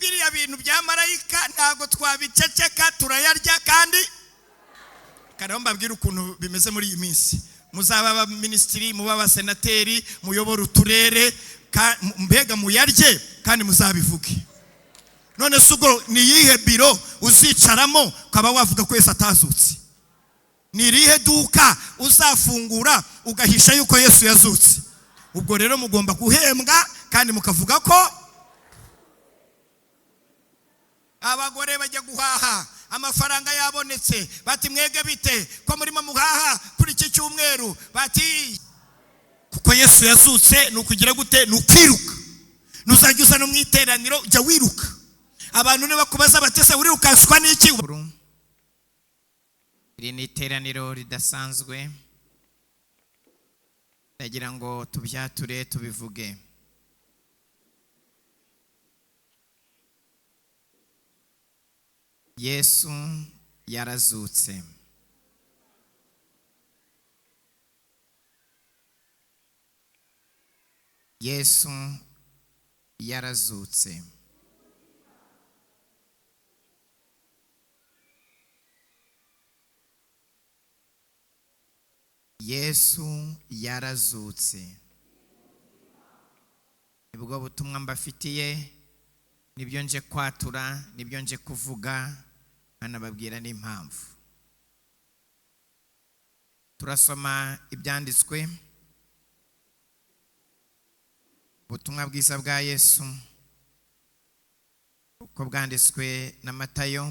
biriya bintu bya marayika ntago twabiceceka turayarya kandi karaho mbabwira ukuntu bimeze muri iyi minsi muzaba aba ministry muba abasenateri muyobora uturere mbega muyarye kandi muzabivuge none sugo ni yihe biro uzicaramo kaba wavuga ko Yesu atazutse ni rihe duka uzafungura ugahisha yuko Yesu yazutse ubwo rero mugomba guhembwa kandi mukavuga ko abagore bajya guhaha amafaranga yabonetse bati mwege bite ko murimo muhaha kuri iki cyumweru bati kuko Yesu yazutse nukugira gute nukwiruka nuzajya uza no mwiteraniro jya wiruka abantu ne bakubaza batese urirukanswa n'iki iri ni iteraniro ridasanzwe ndagira ngo tubyature tubivuge Yesu yarazutse Yesu yarazutse Yesu yarazutse nibwo butumwa mbafitiye nibyo nje kwatura nibyo nje kuvuga anababwira n'impamvu turasoma ibyanditswe ubutumwa bwiza bwa Yesu uko bwanditswe na Matayo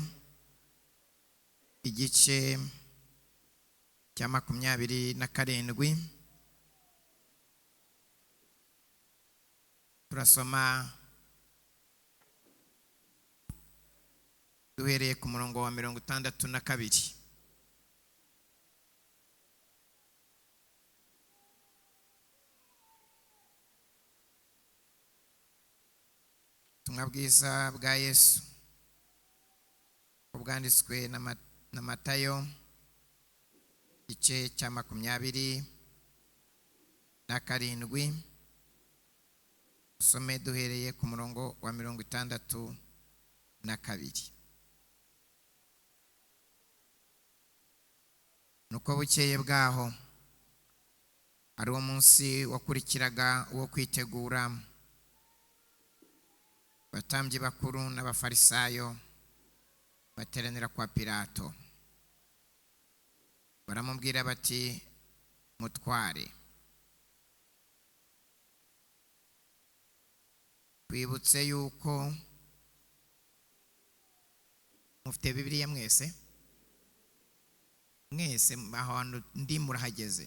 igice cya 27 turasoma duhereye ku murongo wa 62 ubutumwa bwiza bwa Yesu ubwanditswe na Matayo igice cya 27 usome duhereye ku murongo wa 62 nuko bukeye bwaho ari uwo munsi wakurikiraga wo kwitegura batambyi bakuru n'abafarisayo bateranira kwa Pilato baramubwira bati mutware twibutse yuko mufite Bibiliya mwese ahantu ndi murahageze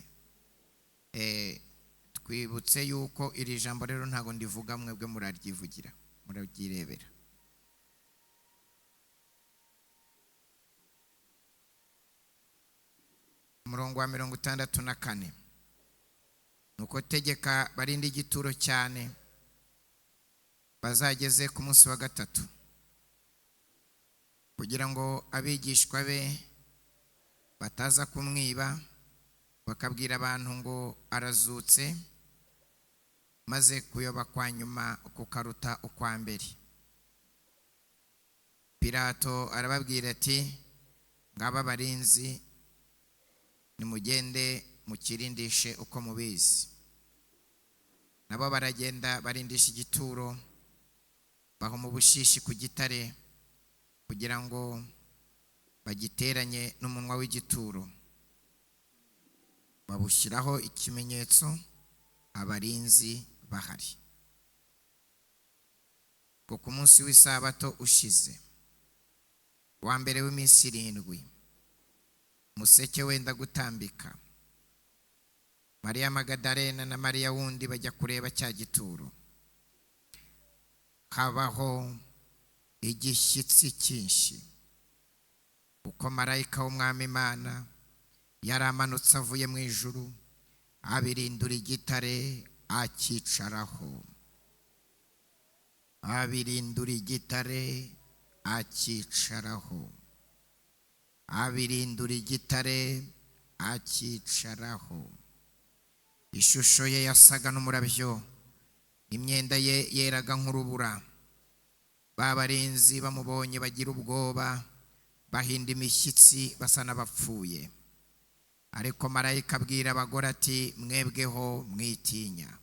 twibutse yuko iri jambo rero ntago ndivuga mwebwe muraryivugira murabyirebera umurongo wa 64 nuko tegeka barinde igituro cyane bazageze ku munsi wa gatatu kugira ngo abigishwa be bataza kumwiba bakabwira abantu ngo arazutse maze kuyoba kwa nyuma kukaruta ukwa mbere Pilato arababwira ati ngaba barinzi nimugende mukirindishe uko mubizi nabo baragenda barindisha igituro baho mu bushishi ku gitare kugira ngo bagiteranye n'umunwa w'igituro babushyiraho ikimenyetso abarinzi bahari ku munsi w'isabato ushize wa mbere w'iminsi 7 museke wenda gutambika Maria Magdalena na Maria wundi bajya kureba cya gituro habaho igishyitsi cyinshi uko marayika w'umwami Imana yaramanutse avuye mu ijuru abirindura igitare akicaraho abirindura igitare akicaraho abirindura igitare akicaraho ishusho ye yasaga n'umurabyo imyenda ye yeraga nk'urubura babarinzi bamubonye bagira ubwoba, bahinda imishyitsi basa n'abapfuye. Ariko marayika abwira abagore ati, mwebweho mwitinya,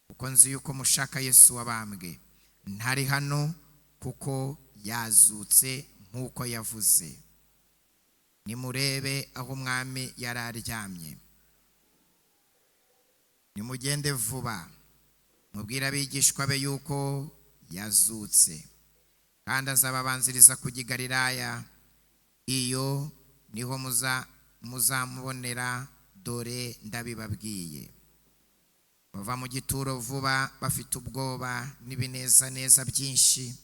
kuko nzi yuko mushaka Yesu wabambwe. Ntari hano, kuko yazutse nk'uko yavuze. Nimurebe aho umwami yari aryamye. Nimugende vuba, mubwire abigishwa be yuko yazutse, kandi azababanziriza kujya i Galilaya. Iyo niho muzamubonera, dore ndabibabwiye. Bava mu gituro vuba bafite ubwoba n'ibinezaneza byinshi,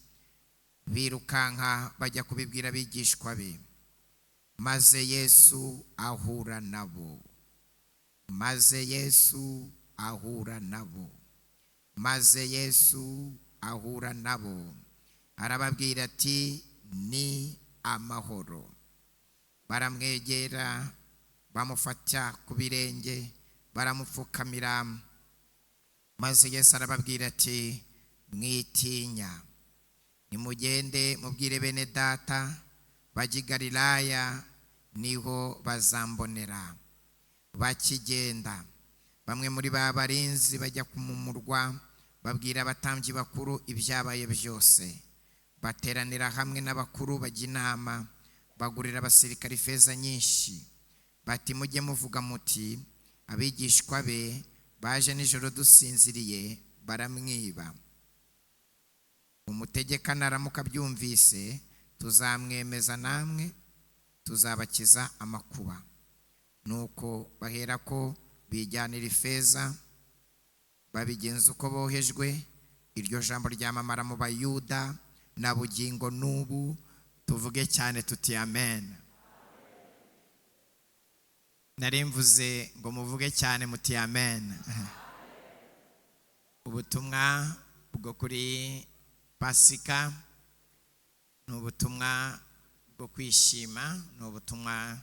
birukanka bajya kubibwira abigishwa be. Maze Yesu ahura nabo. Maze Yesu ahura nabo. Maze Yesu ahura nabo. Arababwira ati, ni amahoro. Baramwegera, bamufata ku birenge, baramupfukamira. Maze Yesu arababwira ati, mwitinya. Nimugende mubwire bene data bajya i Galilaya, niho bazambonera. Bakigenda, bamwe muri ba barinzi bajya mu murwa, babwira abatambyi bakuru ibyabaye byose. Bateranira hamwe n'abakuru bajya inama, bagurira abasirikari ifeza nyinshi. Bati, mujye muvuga muti, abigishwa be baje nijoro dusinziriye baramwiba. Umutegeka naramuka abyumvise, tuzamwemeza, namwe tuzabakiza amakuba. Nuko baherako bijyanira ifeza, babigenza uko bohejwe. Iryo jambo ryamamara mu Bayuda na bugingo n'ubu. Tuvuge cyane tuti amen. Narimvuze ngo muvuge cyane muti amen. Ubutumwa bwo kuri Pasika ni ubutumwa bwo kwishima, ni ubutumwa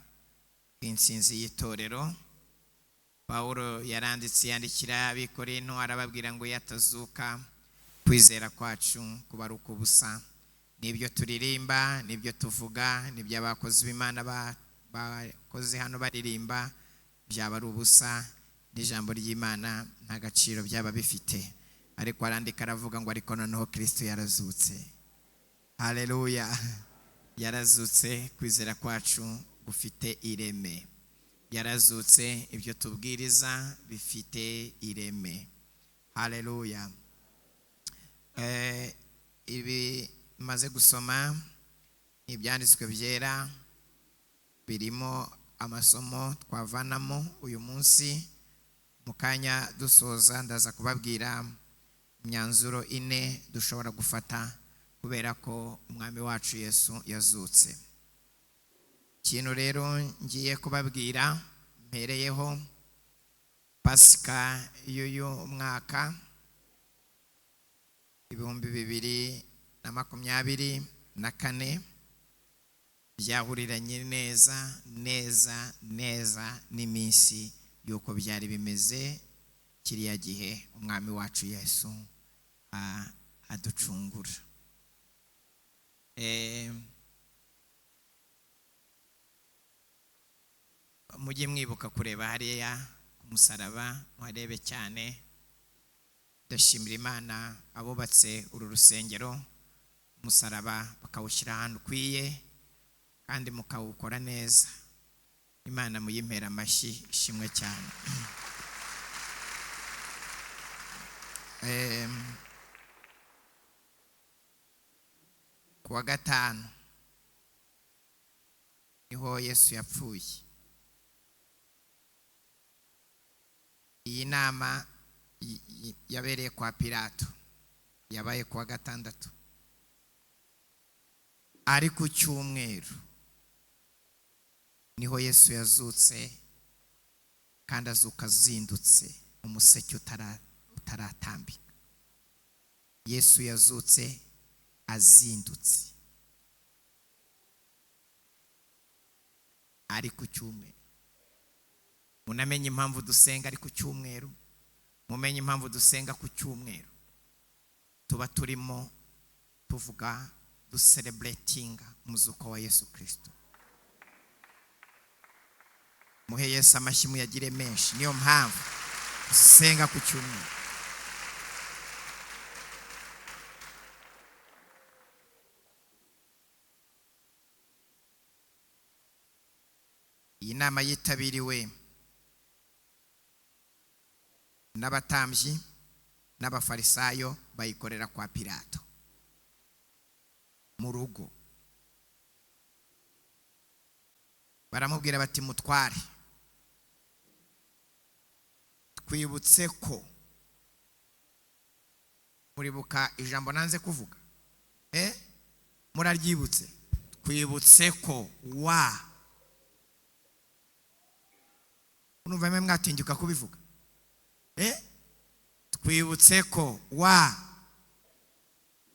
bw'intsinzi y'itorero. Pawulo yandikira ab'Ikorinto arababwira ngo yatazuka, kwizera kwacu kuba ari ukubusa. Nibyo turirimba, nibyo tuvuga, nibyo abakozi b'Imana bakoze hano baririmba, byaba ari ubusa. N'ijambo ry'Imana nta gaciro byaba bifite. Ariko arandika aravuga ngo ariko noneho Kristo yarazutse. Haleluya. Yarazutse, kwizera kwacu gufite ireme. Yarazutse, ibyo tubwiriza bifite ireme. Haleluya. Ibi maze gusoma ibyanditswe byera, birimo amasomo twavanamo uyu munsi. Mu kanya dusoza ndaza kubabwira imyanzuro 4 dushobora gufata kubera ko umwami wacu Yesu yazutse. Ikintu rero ngiye kubabwira mpereyeho, Pasika y'uyu mwaka 2024 byahuriranye neza n'iminsi yuko byari bimeze kiriya gihe umwami wacu Yesu aducungura. Mujye mwibuka kureba hariya ku musaraba, muharebe cyane. Ndashimira Imana abubatse uru rusengero, umusaraba bakawushyira ahantu ukwiye kandi mukawukora neza. Imana muyimpera amashyi, ishimwe cyane. Kuwa gatanu niho Yesu yapfuye. Iyi nama yabereye kwa Pilato, yabaye kuwa gatandatu. Ari ku cyumweru niho Yesu yazutse, kandi azuka azindutse, umuseke utaratambika. Yesu yazutse azindutse, ari ku cyumweru. Munamenye impamvu dusenga ari ku cyumweru, mumenye impamvu dusenga ku cyumweru. Tuba turimo tuvuga celebrating umuzuko wa Yesu Kristo. Muhe Yesu amashyi muyagire menshi, niyo mpamvu usenga ku cyumweru. Iyi nama yitabiriwe n'abatambyi n'abafarisayo, bayikorera kwa Pilato mu rugo. Baramubwira bati, mutware, twibutse ko, muribuka ijambo nanze kuvuga, muraryibutse, twibutse ko unumva mwe mwatinduka kubivuga, twibutse ko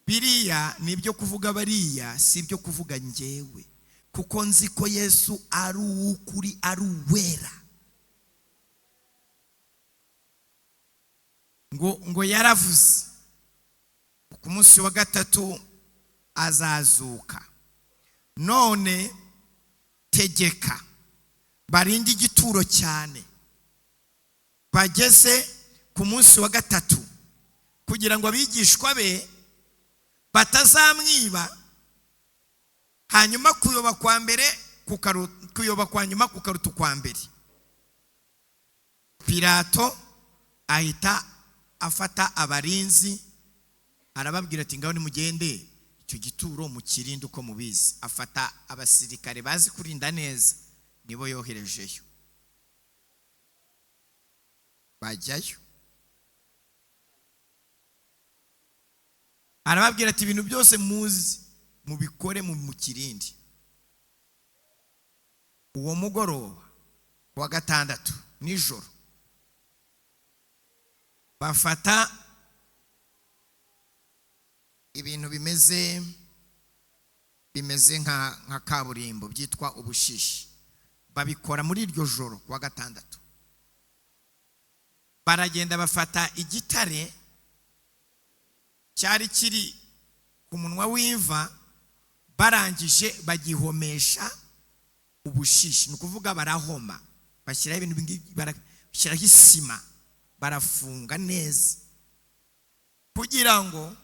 biriya nibyo kuvuga bariya, si byo kuvuga njyewe, kuko nzi ko Yesu ari ukuri, ari uwera. ngo yaravuze ku munsi wa gatatu azazuka, none tegeka barinde igituro cyane bageze ku munsi wa gatatu, kugira ngo abigishwa be batazamwiba, hanyuma kuyoba kwa mbere kuyoba kwa nyuma kukaruta kwa mbere. Pilato ahita afata abarinzi, arababwira ati, ngaho nimugende icyo gituro mukirinde uko mubizi. Afata abasirikare bazi kurinda neza, nibo yoherejeyo. Bajyayo, arababwira ati, ibintu byose muzi mubikore mu kirindi. Uwo mugoroba wa gatandatu nijoro, bafata ibintu bimeze nka kaburimbo byitwa ubushishi, babikora muri iryo joro wa gatandatu. Baragenda bafata igitare cyari kiri ku munwa w'imva, barangije bagihomesha ubushishi, ni ukuvuga barahoma, bashyiraho ibintu, bashyiraho isima, barafunga neza, kugira ngo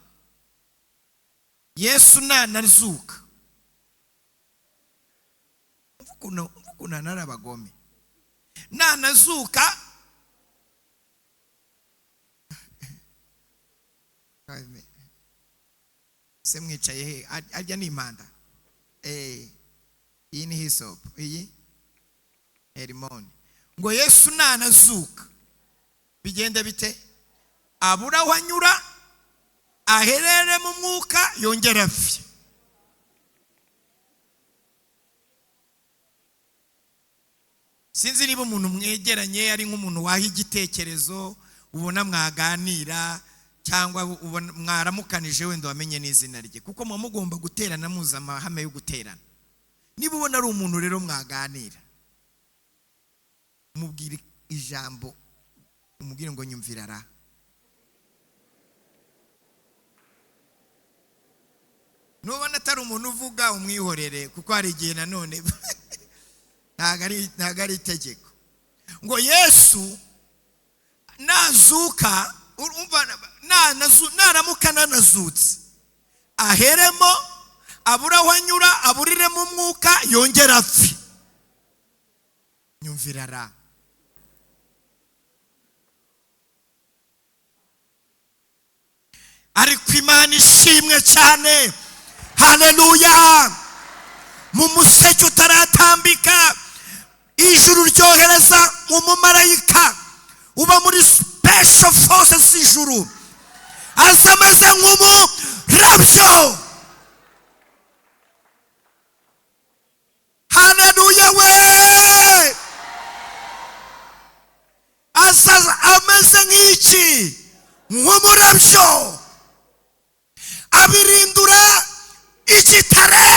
Yesu nanazuka, ukuntu narabagome, nanazuka se mwicaye he, arya ni impanda, iyi ni hisopu, iyi herimoni. Ngo Yesu nanazuka bigende bite? Abura aho anyura, aherere mu mwuka, yongera apfe. Sinzi niba umuntu mwegeranye ari nk'umuntu waha igitekerezo, ubona mwaganira, cyangwa mwaramukanije wenda wamenye n'izina rye, kuko muba mugomba guterana muza amahame yo guterana. Niba ubona ari umuntu rero mwaganira, umubwire ijambo, umubwire ngo nyumvira ra. Nubona atari umuntu uvuga, umwihorere, kuko hari igihe nanone ntago ari itegeko. Ngo Yesu nazuka, naramuka nanazutse, aheremo, abura aho anyura, aburire mu mwuka, yongera apfe. Nyumvira ra. Ariko Imana ishimwe cyane, haleluya. Mu museke utaratambika, ijuru ryohereza umumarayika uba muri special forces ijuru, aza ameze nk'umurabyo. Haleluya we. Aza ameze nk'iki, nk'umurabyo, abirindura igitare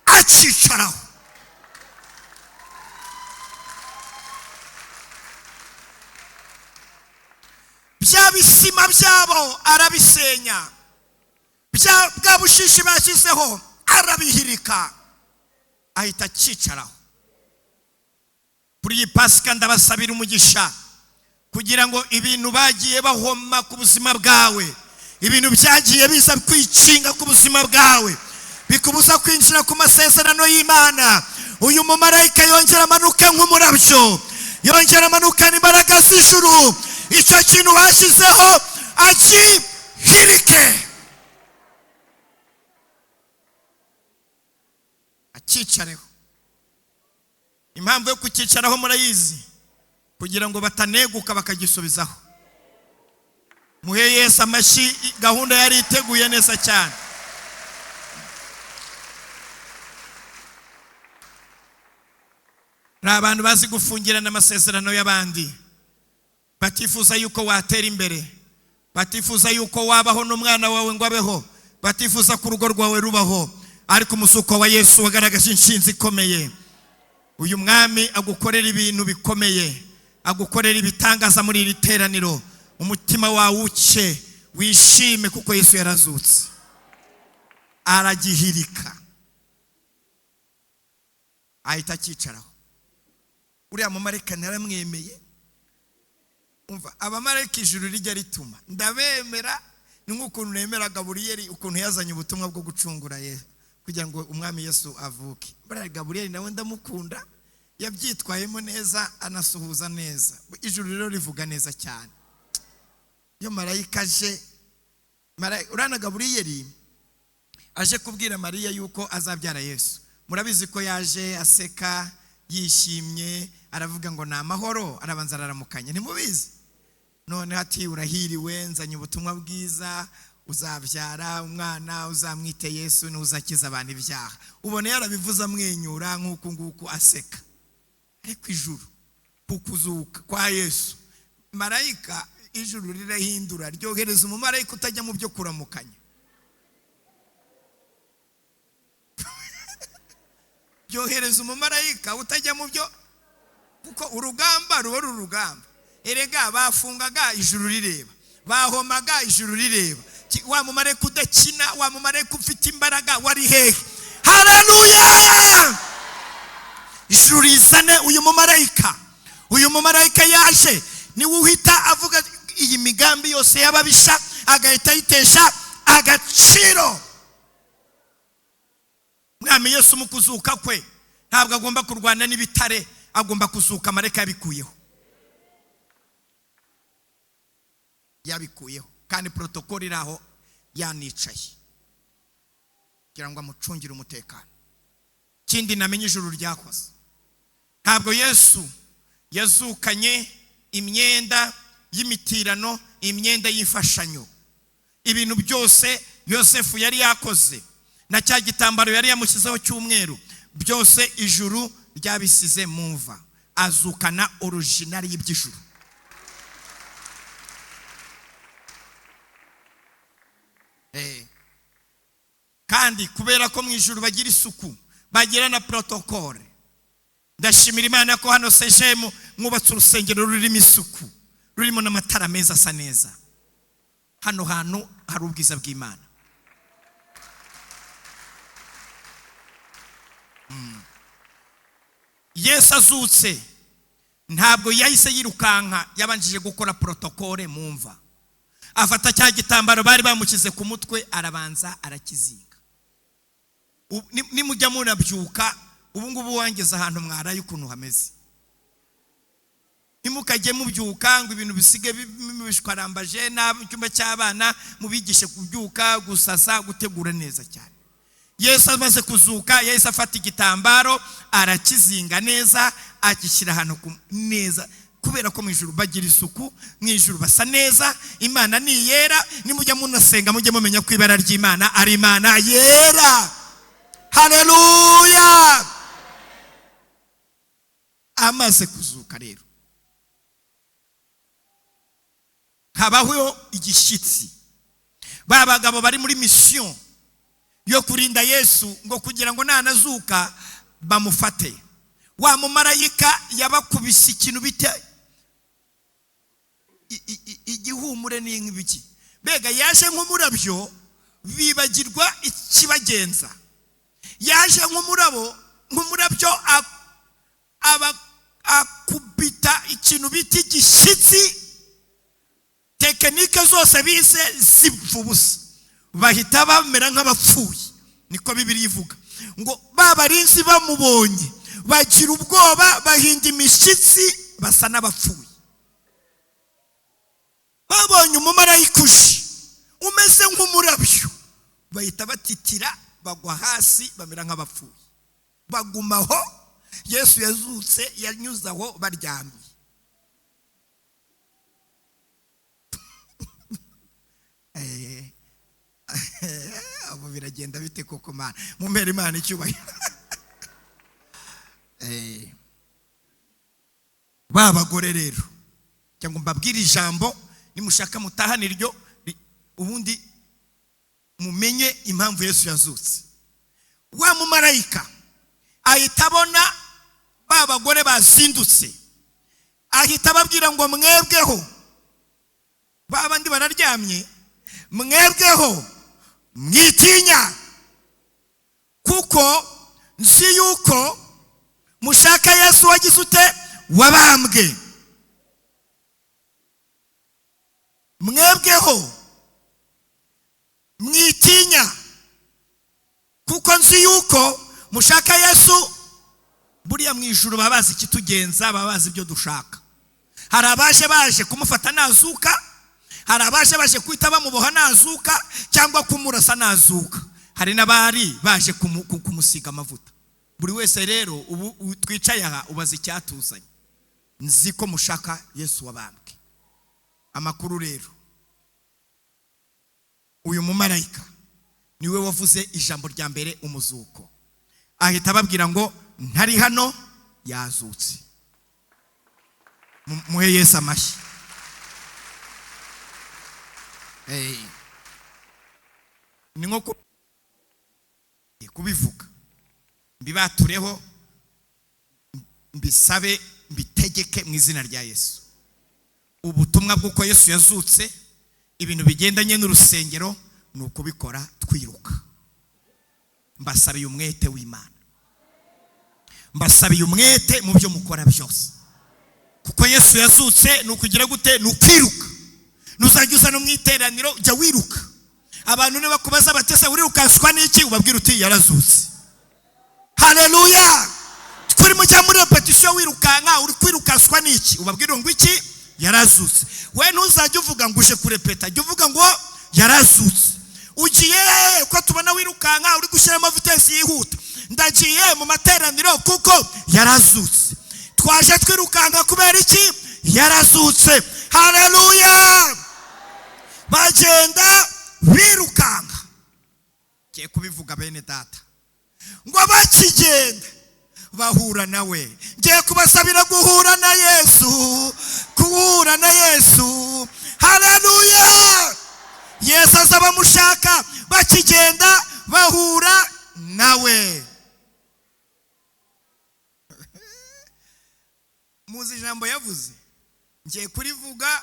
acicaraho. Bya bisima byabo arabisenya, bwa bushishi bashyizeho arabihirika ahita akicaraho. Kuri iyi Pasika ndabasabira umugisha kugira ngo ibintu bagiye bahoma ku buzima bwawe, ibintu byagiye biza kwicinga ku buzima bwawe, bikubuza kwinjira ku masezerano y'Imana, uyu mumarayika yongera amanuke nk'umurabyo, yongera amanukana imbaraga z'ijuru, icyo kintu washyizeho akihirike, akicareho. Impamvu yo kukicaraho murayizi, kugira ngo bataneguka bakagisubizaho. Muhe Yesu amashyi, gahunda yari iteguye neza cyane. Abantu bazi gufungirana amasezerano y'abandi, batifuza yuko watera imbere, batifuza yuko wabaho n'umwana wawe ngo abeho, batifuza ko urugo rwawe rubaho, ariko umusuko wa Yesu wagaragaje inshinzi ikomeye. Uyu mwami agukorera ibintu bikomeye, agukorera ibitangaza muri iri teraniro. Umutima wawe uce wishime kuko Yesu yarazutse. Aragihirika ahita akicaraho. Uriya mumarayika naramwemeye. Umva, abamarayika ijuru rijya rituma ndabemera, ni nk'ukuntu nemera Gaburiyeli ukuntu yazanye ubutumwa bwo gucungura Yesu kugira ngo umwami Yesu avuke. Bariya Gaburiyeli nawe ndamukunda, yabyitwayemo neza, anasuhuza neza. Ijuru rero rivuga neza cyane. Iyo marayika aje, urana Gaburiyeli aje kubwira Mariya yuko azabyara Yesu. Murabizi ko yaje aseka, yishimye, aravuga ngo na amahoro, arabanza araramukanya. Ntimubizi? None ati urahiriwe, nzanye ubutumwa bwiza, uzabyara umwana, uzamwite Yesu, n'uzakiza abantu ibyaha. Ubone yarabivuza amwenyura nk'uko nguko aseka. Ariko ijuru kukuzuka kwa Yesu, marayika ijuru rirahindura, ryohereza umumarayika utajya mu byo kuramukanya. Ryohereza umumarayika utajya mu byo, kuko urugamba ruba urugamba. Erega bafungaga ijuru rireba, bahomaga ijuru rireba. Wa mumarayika udakina, wa mumarayika ufite imbaraga wari hehe? Haleluya! Ijuru rizane uyu mumarayika. Uyu mumarayika yaje niwe uhita avuga iyi migambi yose y'ababisha, agahita yitesha agaciro. Mwami Yesu mu kuzuka kwe ntabwo agomba kurwana n'ibitare, agomba kuzuka. Marayika yabikuyeho kandi protokoli iraho yanicaye kugira ngo amucungire umutekano. Kindi namenye ijuru ryakoze, ntabwo Yesu yazukanye imyenda y'imitirano, imyenda y'imfashanyo. Ibintu byose Yosefu yari yakoze na cya gitambaro yari yamushyizeho cy'umweru, byose ijuru ryabisize mu mva. Azukana original y'iby'ijuru. Kandi kubera ko mu ijuru bagira isuku, bagira na protokole. Ndashimira Imana ko hano sejemu mwubatse urusengero rurimo isuku, rurimo n'amatara meza asa neza. Hano hantu hari ubwiza bw'Imana. Yesu azutse ntabwo yahise yirukanka, yabanjije gukora protokole mu mva. Afata cya gitambaro bari bamukize ku mutwe, arabanza arakizinga. Nimujya munabyuka, ubu ngubu wangeze ahantu mwaraye ukuntu hameze. Nimukajye mubyuka ngo ibintu bisige bishwarambaje, na cyumba cy'abana mubigishe kubyuka, gusasa, gutegura neza cyane. Yesu amaze kuzuka, yahise afata igitambaro arakizinga neza, akishyira ahantu neza, kubera ko mu ijuru bagira isuku, mu ijuru basa neza. Imana ni yera. Nimujya munasenga mujye mumenya ko ibara ry'Imana ari Imana yera. Haleluya! Amaze kuzuka rero, habaho igishyitsi. Ba bagabo bari muri mission yo kurinda Yesu ngo kugira ngo nanazuka bamufate. Wa mumarayika yabakubise ikintu bita igihumure n'ibiki. Bega yaje nk'umurabyo bibagirwa ikibagenza. Yaje nk'umurabyo akubita ikintu bita igishyitsi, tekinike zose bize zipfa ubusa, bahita bamera nk'abapfuye. Niko Bibiliya ivuga ngo babarinzi bamubonye bagira ubwoba, bahinda imishyitsi, basa n'abapfuye. Babonye umumarayika uje umeze nk'umurabyo, bahita batitira, bagwa hasi, bamera nk'abapfuye, bagumaho. Yesu yazutse, yanyuzaho baryamye. Abo biragenda bite koko Mana? Mumpere Imana icyubahiro. Babagore rero, cyangwa mbabwire ijambo, nimushaka mutahana iryo, ubundi mumenye impamvu Yesu yazutse. Wa mumarayika ahita abona babagore bazindutse, ahita ababwira ngo mwebweho, babandi bararyamye, mwebweho mwitinya, kuko nzi yuko mushaka Yesu wagize ute, wabambwe. Mwebweho mwitinya, kuko nzi yuko mushaka Yesu. Buriya mu ijuru babazi ikitugenza, babazi ibyo dushaka. Hari abaje kumufata nazuka, hari abaje kwita bamuboha nazuka, cyangwa kumurasa nazuka. Hari n'abari baje kumusiga amavuta. Buri wese rero ubu twicaye aha ubaza icyatuzanye. Nzi ko mushaka Yesu wabambwe. Amakuru rero, uyu mumarayika niwe wavuze ijambo rya mbere, umuzuko. Ahita ababwira ngo ntari hano, yazutse. Muhe Yesu amashyi. Ni nko kubivuga, mbibatureho, mbisabe, mbitegeke mu izina rya Yesu. Ubutumwa bw'uko Yesu yazutse, ibintu bigendanye n'urusengero, ni ukubikora twiruka. Mbasabiye umwete w'Imana, mbasabiye umwete mu byo mukora byose, kuko Yesu yazutse. Ni ukugira gute? Ni ukwiruka. Nuzajya uza no mu iteraniro, jya wiruka. Abantu nibakubaza batese urirukanswa n'iki, ubabwira uti yarazutse. Haleluya. Kuri mujya muri repetition wirukanka, uri kwirukanswa n'iki, ubabwira ngo iki, yarazutse. We ntuzajya uvuga ngo uje kurepeta, jya uvuga ngo yarazutse. Ugiye ko tubona wirukanka uri gushyiramo vitesi yihuta, ndagiye mu materaniro kuko yarazutse. Twaje twirukanka kubera iki, yarazutse. Haleluya. Bagenda birukanka. Kiye kubivuga bene data, ngo bakigenda bahura nawe. Ngiye kubasabira guhura na Yesu, guhura na Yesu. Haleluya. Yesu azaba mushaka, bakigenda bahura nawe. Muzi ijambo yavuze, ngiye kurivuga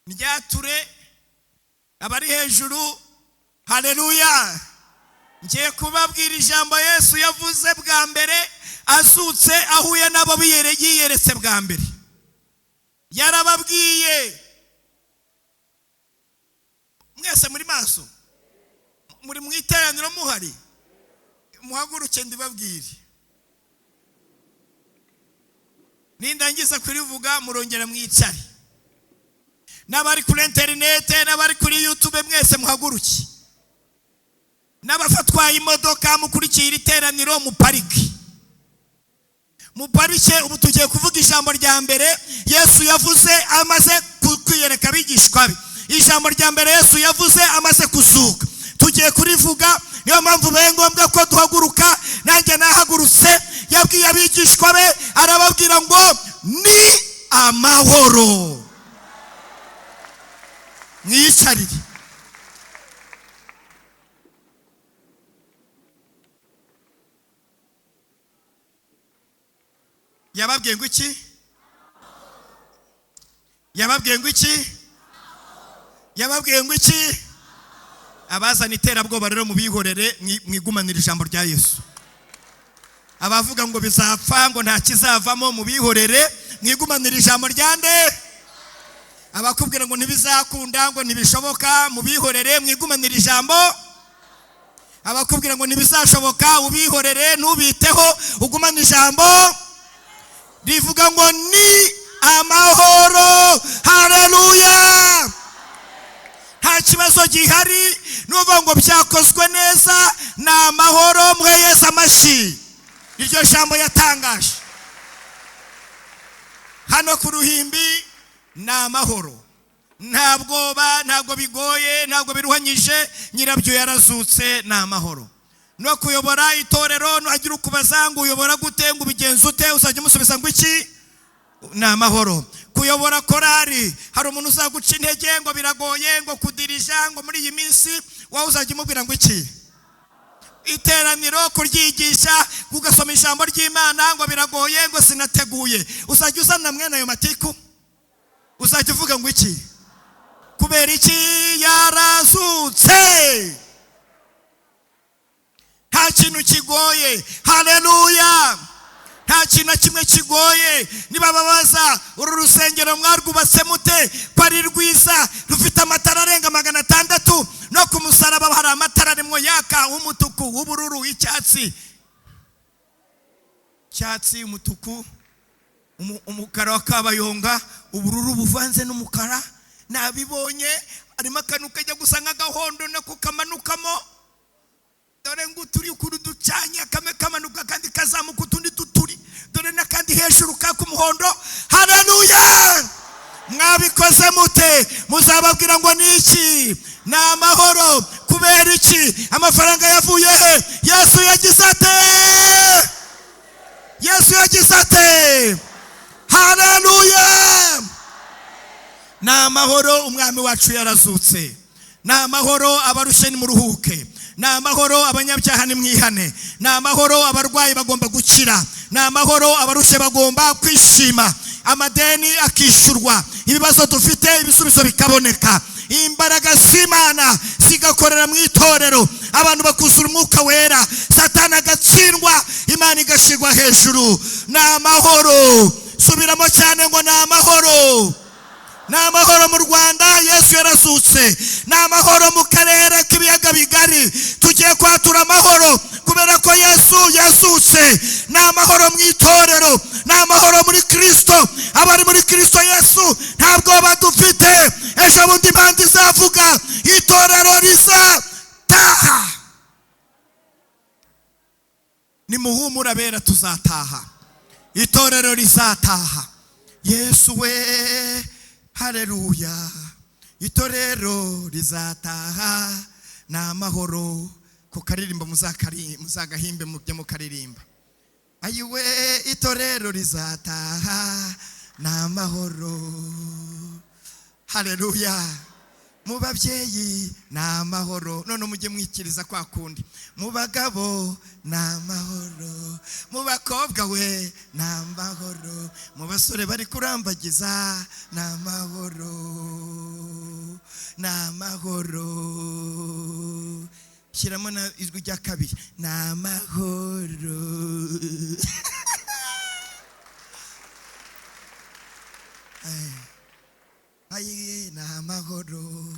ryature abari hejuru. Haleluya. Ngiye kubabwira ijambo Yesu yavuze bwa mbere azutse, ahuye nabo yiyeretse bwa mbere. Yarababwiye, mwese muri maso, muri mu iteraniro muhari, muhaguruke ndibabwire. Nindangiza kurivuga murongera mwicare. N'abari kuri internet, n'abari kuri YouTube, mwese muhaguruke. N'abafatwaye imodoka mukurikiye iteraniro muparike. Muparike. Ubu tugiye kuvuga ijambo rya mbere Yesu yavuze amaze kwiyereka abigishwa be. Ijambo rya mbere Yesu yavuze amaze kuzuka, tugiye kurivuga. Niyo mpamvu bibaye ngombwa ko duhaguruka. Nanjye nahagurutse. Yabwiye abigishwa be, arababwira ngo ni amahoro. Mwiyicarire. Yababwiye ngo iki? Yababwiye ngo iki? Yababwiye ngo iki? abazana iterabwoba rero mubihorere mwigumanira ijambo rya Yesu. Abavuga ngo bizapfa ngo nta kizavamo mubihorere mwigumanira ijambo rya nde. Abakubwira ngo ntibizakunda ngo ntibishoboka mubihorere mwigumanira ijambo. Abakubwira ngo ntibizashoboka ubihorere ntubiteho ugumana ijambo rivuga ngo ni amahoro. Haleluya. Nta kibazo gihari nuvuga ngo byakozwe neza ni amahoro. Mweyeze amashi. Iryo jambo yatangaje hano ku Ruhimbi ni amahoro. Nta bwoba, ntabwo bigoye, ntabwo biruhanyije. Nyirabyo yarazutse ni amahoro. No kuyobora itorero nuhagira ukubaza ngo uyobora gute ngo ubigenza ute uzajya umusubiza ngo iki ni amahoro. Kuyobora korari hari umuntu uzaguca intege ngo biragoye ngo kudirija ngo muri iyi minsi wowe uzajya umubwira ngo iki. Iteraniro kuryigisha ugasoma ijambo ry'Imana ngo biragoye ngo sinateguye uzajya uzana mwene ayo matiku uzajya uvuga ngo iki kubera iki yarazutse. Nta kintu kigoye. Haleluya. Nta kintu kimwe kigoye. Niba babaza uru rusengero mwarwubatse mute ko ari rwiza rufite amatara arenga 600 no ku musaraba hari amatara arimo yaka umutuku ubururu icyatsi umutuku umukara wa kabayonga ubururu buvanze n'umukara nabibonye arimo akantu kajya gusa nk'agahondo nako kamanukamo. Dore ngo turi kuri ducanya kame kamanuka kandi kazamuka utundi tuturi dore nakandi hejuru ka kumuhondo. Haleluya. Mwabikoze mute muzababwira ngo niki ni amahoro. Kubera iki amafaranga yavuye he? Yesu yagize ate. Haleluya. Ni amahoro. Umwami wacu yarazutse. Ni amahoro. Abarushe ni muruhuke. Ni amahoro. Abanyabyaha ni mwihane. Ni amahoro. Abarwayi bagomba gukira. Ni amahoro. Abarushe bagomba kwishima. Amadeni akishurwa. Ibibazo dufite ibisubizo bikaboneka. Imbaraga z'Imana zigakorera mu itorero. Abantu bakuzura umwuka wera. Satani agatsindwa. Imana igashirwa hejuru. Ni amahoro. Subiramo cyane ngo ni amahoro. Ni amahoro mu Rwanda. Yesu yarazutse. Ni amahoro mu karere k'ibiyaga bigari. Tugiye kwatura amahoro kubera ko Yesu yazutse. Ni amahoro mu itorero. Ni amahoro muri Kristo. Abari muri Kristo Yesu ntabwo badufite. Ejo bundi impande izavuga itorero rizataha. Ni muhumura bera tuzataha. Itorero rizataha. Yesu we. Haleluya. Itorero rizataha na amahoro. Ko karirimba muzagahimbe mubye mukaririmba. Ayiwe itorero rizataha na amahoro. Haleluya. Mu babyeyi na amahoro. None mujye mwikiriza kwa kundi. Mu bagabo na amahoro. Mu bakobwa we na amahoro. Mu basore bari kurambagiza na amahoro. Na amahoro. Shiramo na ijwi rya kabiri. Na amahoro. Ayiwe na amahoro.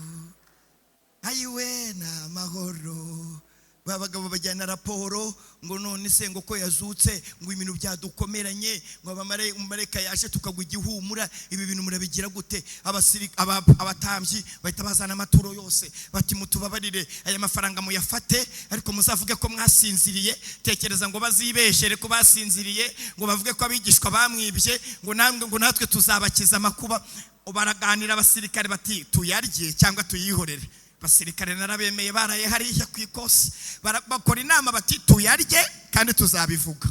Ayiwe na amahoro. Babagabo bajyana raporo ngo none se ngo ko yazutse ngo ibintu byadukomeranye ngo abamarayika yaje tukagwa igihumura ibi bintu murabigira gute? Abatambyi bahita bazana amaturo yose bati mutubabarire aya mafaranga muyafate ariko muzavuge ko mwasinziriye. Tekereza ngo bazibeshere ko basinziriye ngo bavuge ko abigishwa bamwibye ngo namwe ngo natwe tuzabakiza amakuba. Baraganira abasirikare bati tuyarye cyangwa tuyihorere. Basirikare narabemeye baraye hariya ku ikosi bakora inama bati tuyarye kandi tuzabivuga.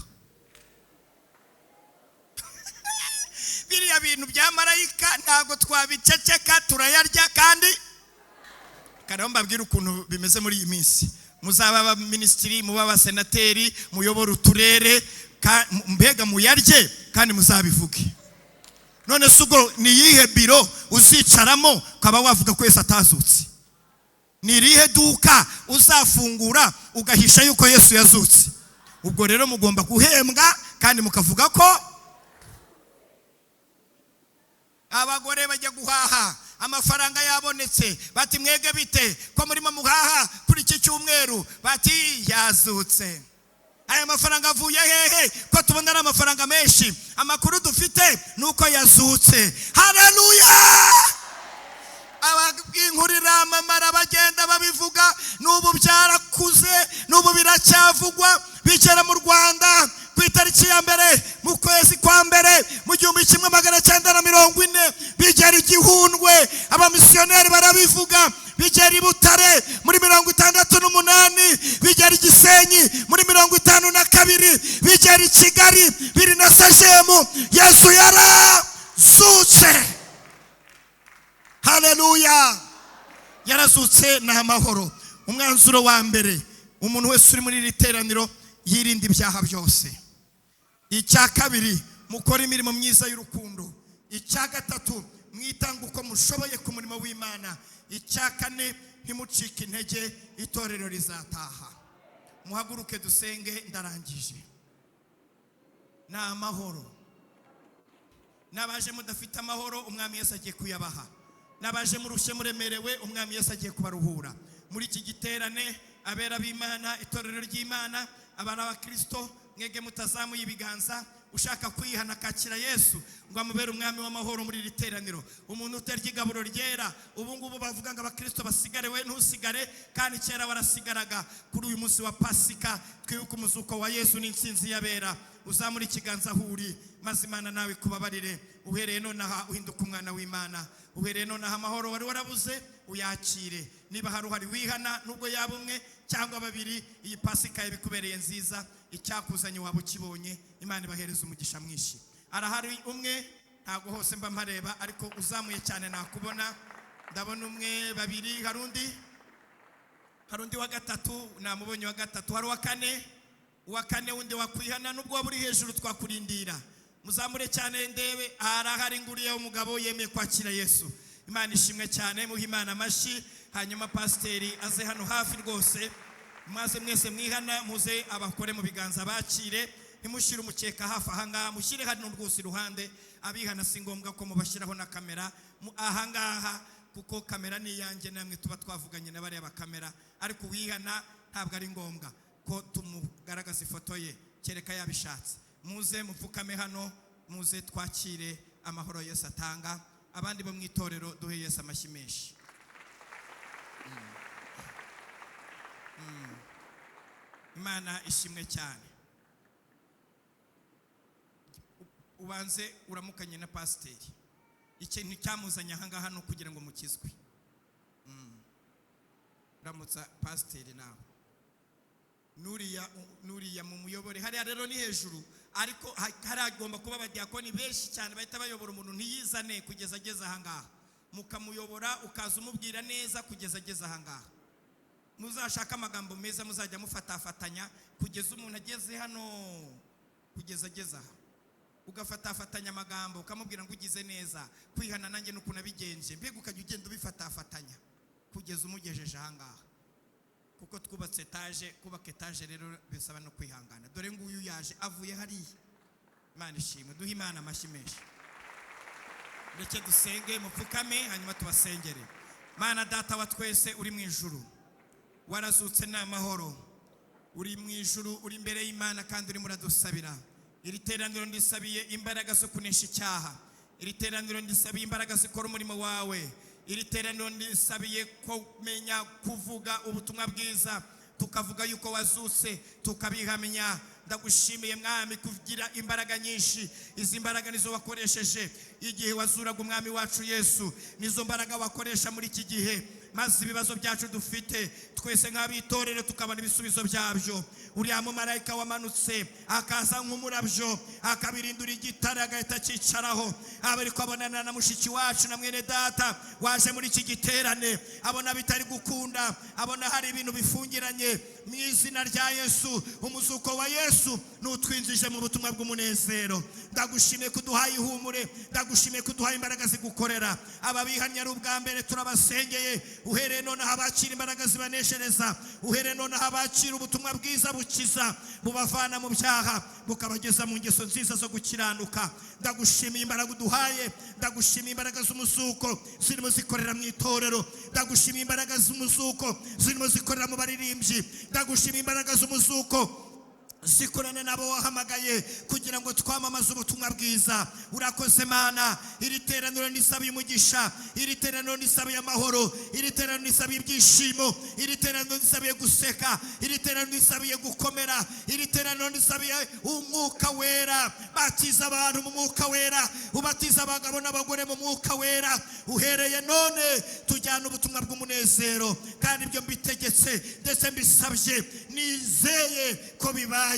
Biriya bintu bya marayika ntago twabiceceka turayarya kandi karamba mbabwira ukuntu bimeze muri iyi minsi. Muzaba aba ministry muba abasenateri muyobora uturere mbega muyarye kandi muzabivuge. None sugo ni yihe biro uzicaramo kaba wavuga ko Yesu atazutse? ni irihe duka uzafungura ugahisha yuko Yesu yazutse? Ubwo rero mugomba guhembwa kandi mukavuga ko abagore bajya guhaha amafaranga yabonetse, bati mwege bite ko murimo muhaha kuri iki cyumweru? Bati yazutse. Aya mafaranga avuye hehe ko tubona ari amafaranga menshi? Amakuru dufite nuko yazutse. Haleluya! Abinkurira amamara bagenda babivuga, n'ubu byarakuze, n'ubu biracyavugwa. Bigera mu Rwanda ku itariki ya mbere mu kwezi kwa mbere mu 1940, bigera i Gihundwe, abamisiyoneri barabivuga. Bigera i Butare muri 68, bigera i Gisenyi muri 52, bigera i Kigali biri na Sajemu. Yesu yarazutse. Haleluya! Yarazutse na amahoro. Umwanzuro wa mbere, umuntu wese uri muri iri teraniro yirinda ibyaha byose. Icya kabiri, mukora imirimo myiza y'urukundo. Icya gatatu, mwitanga uko mushoboye ku murimo w'Imana. Icya kane, ntimucike intege, itorero rizataha. Muhaguruke dusenge, ndarangije. Na amahoro. Nabaje mudafite amahoro, umwami Yesu agiye kuyabaha. Nabaje murushe muremerewe, umwami Yesu agiye kubaruhura. Muri iki giterane abera b'Imana, itorero ry'Imana, abana ba Kristo, mwege mutazamuye ibiganza, ushaka kwihana akakira Yesu ngo amubere umwami w'amahoro muri iri teraniro. Umuntu uterya igaburo ryera, ubu ngubu bavuga ngo abakristo basigare, we ntusigare, kandi kera warasigaraga. Kuri uyu munsi wa Pasika twibuka umuzuko wa Yesu n'intsinzi y'abera. Uzamura ikiganza huri, maze Imana nawe kubabarire. Uhereye nonaha uhinduka umwana w'Imana. Uhereye nonaha amahoro wari warabuze uyakire. Niba hari uhari wihana, nubwo yaba umwe cyangwa babiri, iyi Pasika yabikubereye nziza. Icyakuzanye waba ukibonye, Imana ibahereza umugisha mwinshi. Arahari umwe, ntago hose mba mpareba, ariko uzamuye cyane nakubona. Ndabona umwe, babiri, harundi wa gatatu, namubonye wa gatatu. Hari uwa kane wundi wakwihana, nubwo waba uri hejuru twakurindira. Muzamure cyane ndebe. Arahari nguriye umugabo yemeye kwakira Yesu. Imana ishimwe cyane, muhe Imana amashi. Hanyuma pasiteri aze hano hafi rwose, maze mwese mwihana muze abakore mu biganza bakire. Ntimushire umukeka hafi ahangaha, mushyire hano rwose iruhande. Abihana si ngombwa ko mubashyiraho na kamera ahangaha, kuko kamera ni iyanjye, namwe tuba twavuganye na bariya bakamera. Ariko uwihana ntabwo ari ngombwa ko tumugaragaza ifoto ye, kereka yabishatse. Muze mupfukame hano, muze twakire amahoro Yesu atanga. Abandi bo mu itorero duhe Yesu amashyi menshi. Imana ishimwe cyane. Ubanze uramukanye na pasiteri. Ikintu cyamuzanye ahangaha no kugira ngo mukizwe. Uramutsa pasiteri nawe. Nuriya mu muyobore. Hariya rero ni hejuru, ariko haragomba kuba abadiyakoni benshi cyane bahita bayobora umuntu ntiyizane kugeza ageze ahangaha. Mukamuyobora ukaza umubwira neza kugeza ageze ahangaha. Muzashaka amagambo meza muzajya mufatafatanya kugeza umuntu ageze hano, kugeza ageze aha. Ugafatafatanya amagambo ukamubwira ngo ugize neza. Kwihana nanjye nuko nabigenje, mbega ukajya ugenda ubifatafatanya kugeza umugejeje ahangaha. Kuko twubatse etaje, kubaka etaje rero bisaba no kwihangana. Dore nguyu yaje avuye hariya. Imana ishimwe, duhe Imana amashyi menshi. Reke dusenge, mupfukame, hanyuma tubasengere. Mana data wa twese uri mu ijuru, warazutse n'amahoro, uri mu ijuru, uri imbere y'Imana kandi uri muradusabira. Iri teraniro ndisabiye imbaraga zo kunesha icyaha. Iri teraniro ndisabiye imbaraga zikora umurimo wawe. Iri teraniro ndisabiye kumenya kuvuga ubutumwa bwiza, tukavuga yuko wazutse, tukabihamya. Ndagushimiye mwami kugira imbaraga nyinshi. Izi mbaraga nizo wakoresheje igihe wazuraga umwami wacu Yesu, nizo mbaraga wakoresha muri iki gihe. Maze ibibazo byacu dufite twese nk'abitorero tukabona ibisubizo byabyo. Uriya mumarayika wamanutse akaza nk'umurabyo, akabirindura igitare agahita cyicaraho. Abari kwabonana na mushiki wacu na mwene data waje muri iki giterane, abona bitari gukunda, abona hari ibintu bifungiranye. Mu izina rya Yesu, umuzuko wa Yesu nutwinjije mu butumwa bw'umunezero. Ndagushimiye kuduhaye ihumure, ndagushimiye kuduhaye imbaraga zigukorera. Ababihanye ari ubwa mbere turabasengeye, uhereye nonaha abakira imbaraga zibaneshereza, uhereye nonaha abakira ubutumwa bwiza bukiza, bubavana mu byaha bukabageza mu ngeso nziza zo gukiranuka. Ndagushimiye imbaraga uduhaye, ndagushimiye imbaraga z'umuzuko zirimo zikorera mu itorero, ndagushimiye imbaraga z'umuzuko zirimo zikorera mu baririmbyi, ndagushimiye imbaraga z'umuzuko zikorana nabo wahamagaye kugira ngo twamamaze ubutumwa bwiza. Urakoze Mana, iri teraniro nisabiye umugisha, iri teraniro nisabiye amahoro, iri teraniro nisabiye ibyishimo, iri teraniro nisabiye guseka, iri teraniro nisabiye gukomera, iri teraniro nisabiye umwuka wera. Batiza abantu mu mwuka wera, ubatiza abagabo n'abagore mu mwuka wera. Uhereye none tujyana ubutumwa bw'umunezero, kandi ibyo mbitegetse ndetse mbisabye nizeye ko bibaye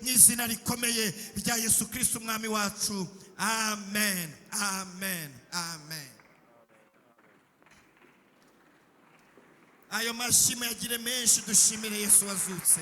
mu izina rikomeye rya Yesu Kristo umwami wacu. Amen, amen, amen. Ayo mashimwe yagire menshi, dushimire Yesu wazutse.